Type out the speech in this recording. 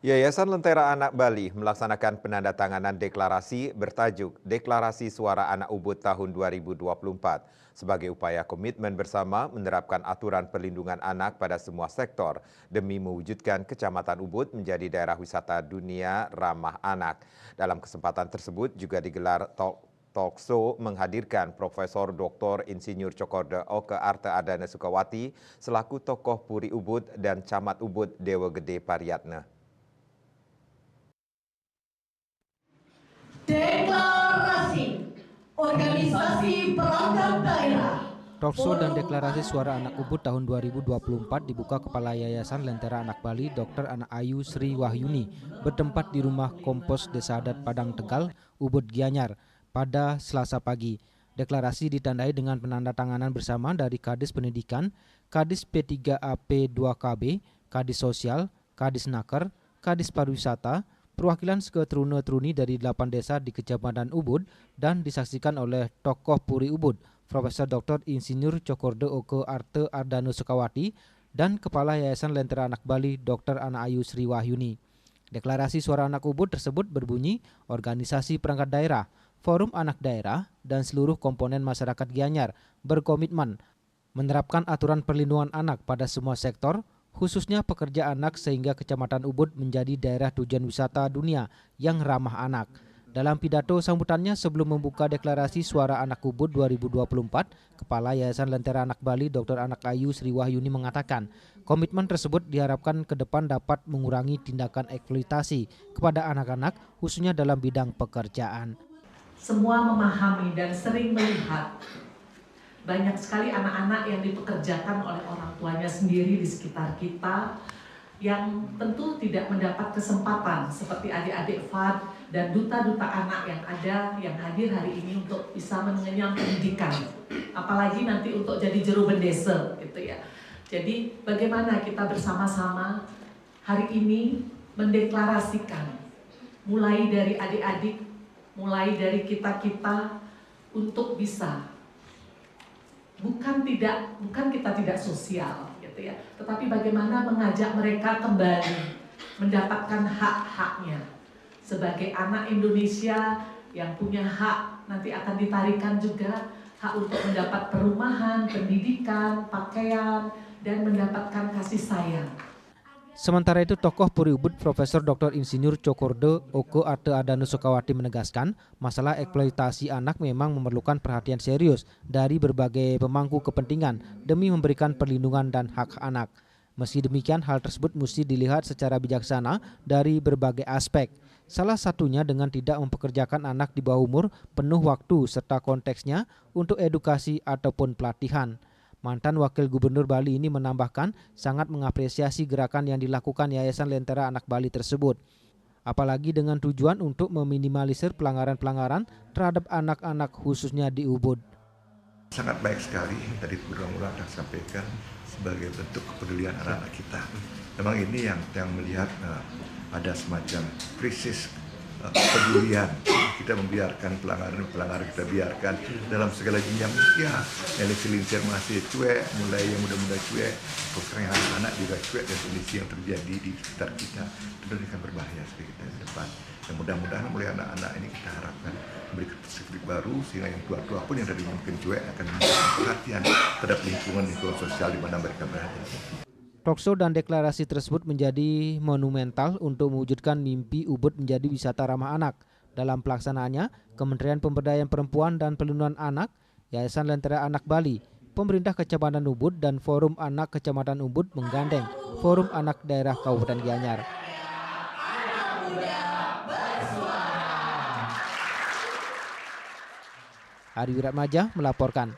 Yayasan Lentera Anak Bali melaksanakan penandatanganan deklarasi bertajuk Deklarasi Suara Anak Ubud tahun 2024 sebagai upaya komitmen bersama menerapkan aturan perlindungan anak pada semua sektor demi mewujudkan Kecamatan Ubud menjadi daerah wisata dunia ramah anak. Dalam kesempatan tersebut juga digelar talk show menghadirkan Profesor Dr. Insinyur Cokorda Oke Arte Adana Sukawati selaku tokoh Puri Ubud dan Camat Ubud Dewa Gede Pariatna. Deklarasi Organisasi Perangkat Daerah. Talkshow dan deklarasi suara anak Ubud tahun 2024 dibuka Kepala Yayasan Lentera Anak Bali Dr. Anak Ayu Sri Wahyuni bertempat di Rumah Kompos Desa Adat Padang Tegal, Ubud Gianyar pada Selasa pagi. Deklarasi ditandai dengan penandatanganan bersama dari Kadis Pendidikan, Kadis P3AP2KB, Kadis Sosial, Kadis Naker, Kadis Pariwisata, perwakilan seketrune-truni dari 8 desa di Kecamatan Ubud dan disaksikan oleh tokoh Puri Ubud, Profesor Dr. Insinyur Cokorda Oke Arte Ardano Sukawati dan Kepala Yayasan Lentera Anak Bali Dr. Anak Ayu Sri Wahyuni. Deklarasi Suara Anak Ubud tersebut berbunyi organisasi perangkat daerah, forum anak daerah, dan seluruh komponen masyarakat Gianyar berkomitmen menerapkan aturan perlindungan anak pada semua sektor, khususnya pekerja anak sehingga Kecamatan Ubud menjadi daerah tujuan wisata dunia yang ramah anak. Dalam pidato sambutannya sebelum membuka deklarasi Suara Anak Ubud 2024, Kepala Yayasan Lentera Anak Bali Dr. Anak Ayu Sri Wahyuni mengatakan, komitmen tersebut diharapkan ke depan dapat mengurangi tindakan eksploitasi kepada anak-anak khususnya dalam bidang pekerjaan. Semua memahami dan sering melihat banyak sekali anak-anak yang dipekerjakan oleh orang tuanya sendiri di sekitar kita yang tentu tidak mendapat kesempatan seperti adik-adik FAD dan duta-duta anak yang ada yang hadir hari ini untuk bisa mengenyam pendidikan, apalagi nanti untuk jadi juru bendese gitu ya. Jadi bagaimana kita bersama-sama hari ini mendeklarasikan mulai dari adik-adik, mulai dari kita-kita untuk bisa bukan kita tidak sosial gitu ya, tetapi bagaimana mengajak mereka kembali mendapatkan hak-haknya sebagai anak Indonesia yang punya hak, nanti akan ditarikan juga hak untuk mendapat perumahan, pendidikan, pakaian, dan mendapatkan kasih sayang. Sementara itu tokoh Puri Ubud Profesor Dr. Insinyur Cokorda Oke Arte Ardano Sukawati menegaskan masalah eksploitasi anak memang memerlukan perhatian serius dari berbagai pemangku kepentingan demi memberikan perlindungan dan hak anak. Meski demikian hal tersebut mesti dilihat secara bijaksana dari berbagai aspek. Salah satunya dengan tidak mempekerjakan anak di bawah umur penuh waktu serta konteksnya untuk edukasi ataupun pelatihan. Mantan Wakil Gubernur Bali ini menambahkan sangat mengapresiasi gerakan yang dilakukan Yayasan Lentera Anak Bali tersebut. Apalagi dengan tujuan untuk meminimalisir pelanggaran-pelanggaran terhadap anak-anak khususnya di Ubud. Sangat baik sekali tadi berulang-ulang saya sampaikan sebagai bentuk kepedulian anak-anak kita. Memang ini yang melihat ada semacam krisis kepedulian. Kita membiarkan pelanggaran kita biarkan dalam segala jenjang usia. Yang kecil masih cuek, mulai yang muda-muda cuek, sekarang anak-anak juga cuek, dan kondisi yang terjadi di sekitar kita tentu akan berbahaya bagi kita ke depan. Dan mudah-mudahan mulai anak-anak ini kita harapkan memberikan perspektif baru sehingga yang tua-tua pun yang tadi mungkin cuek akan memberikan perhatian terhadap lingkungan sosial di mana mereka berada. Talkshow dan deklarasi tersebut menjadi monumental untuk mewujudkan mimpi Ubud menjadi wisata ramah anak. Dalam pelaksanaannya, Kementerian Pemberdayaan Perempuan dan Perlindungan Anak, Yayasan Lentera Anak Bali, Pemerintah Kecamatan Ubud dan Forum Anak Kecamatan Ubud menggandeng Forum Anak Daerah Kabupaten Gianyar. Ari Wiratmaja melaporkan.